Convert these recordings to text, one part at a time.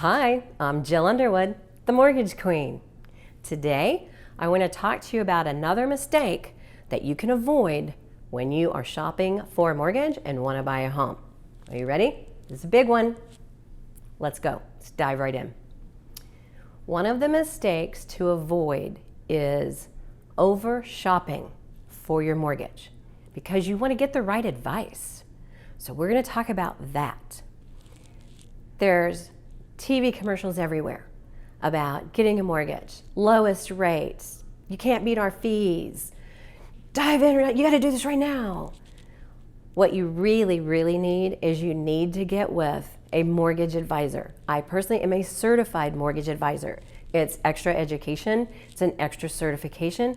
Hi, I'm Jill Underwood, the Mortgage Queen. Today, I want to talk to you about another mistake that you can avoid when you are shopping for a mortgage and want to buy a home. Are you ready? This is a big one. Let's go. Let's dive right in. One of the mistakes to avoid is over shopping for your mortgage because you want to get the right advice. So we're going to talk about that. There's TV commercials everywhere about getting a mortgage, lowest rates, you can't beat our fees, dive in, you got to do this right now. What you really need is you need to get with a mortgage advisor. I personally am a certified mortgage advisor. It's extra education, it's an extra certification.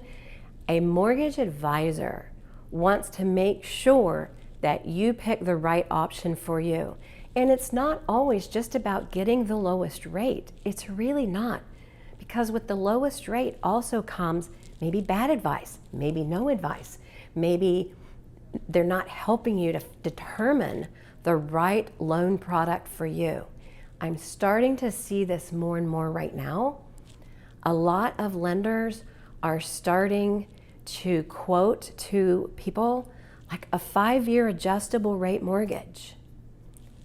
A mortgage advisor wants to make sure that you pick the right option for you. And it's not always just about getting the lowest rate. It's really not. Because with the lowest rate also comes maybe bad advice, maybe no advice. Maybe they're not helping you to determine the right loan product for you. I'm starting to see this more and more right now. A lot of lenders are starting to quote to people like a 5-year adjustable rate mortgage.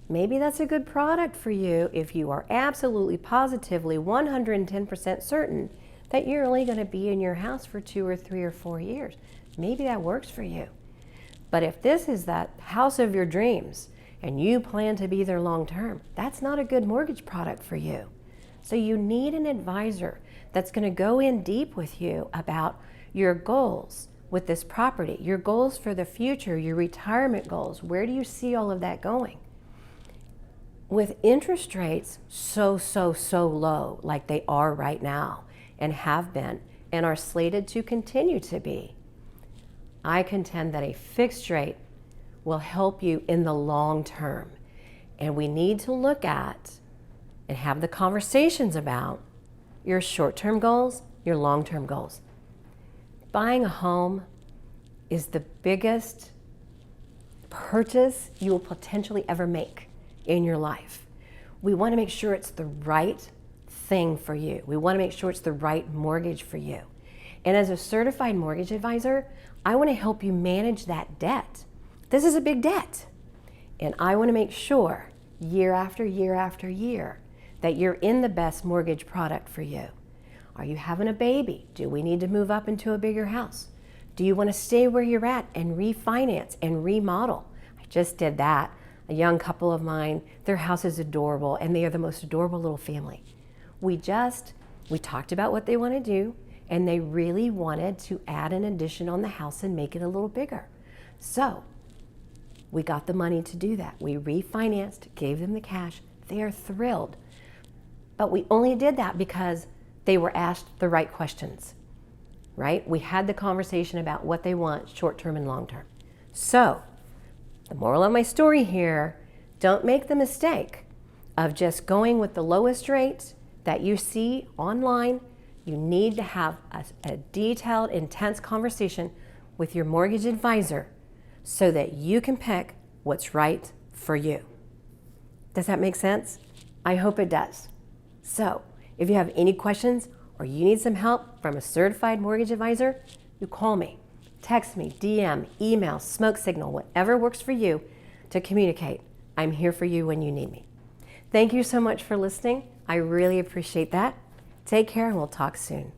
Maybe that's a good product for you if you are absolutely positively 110% certain that you're only going to be in your house for 2 or 3 or 4 years. Maybe that works for you. But if this is that house of your dreams and you plan to be there long term, that's not a good mortgage product for you. So you need an advisor that's going to go in deep with you about your goals with this property, your goals for the future, your retirement goals. Where do you see all of that going? With interest rates so low like they are right now and have been and are slated to continue to be, I contend that a fixed rate will help you in the long term. And we need to look at and have the conversations about your short-term goals, your long-term goals. Buying a home is the biggest purchase you will potentially ever make in your life. We want to make sure it's the right thing for you. We want to make sure it's the right mortgage for you. And as a certified mortgage advisor, I want to help you manage that debt. This is a big debt. And I want to make sure year after year after year that you're in the best mortgage product for you. Are you having a baby? Do we need to move up into a bigger house? Do you want to stay where you're at and refinance and remodel? I just did that. A young couple of mine, their house is adorable and they are the most adorable little family. We talked about what they want to do and they really wanted to add an addition on the house and make it a little bigger. So we got the money to do that. We refinanced, gave them the cash. They are thrilled. But we only did that because they were asked the right questions, right? We had the conversation about what they want short-term and long-term. So the moral of my story here, don't make the mistake of just going with the lowest rate that you see online. You need to have a detailed, intense conversation with your mortgage advisor so that you can pick what's right for you. Does that make sense? I hope it does. So if you have any questions or you need some help from a certified mortgage advisor, you call me. Text me, DM, email, smoke signal, whatever works for you to communicate. I'm here for you when you need me. Thank you so much for listening. I really appreciate that. Take care and we'll talk soon.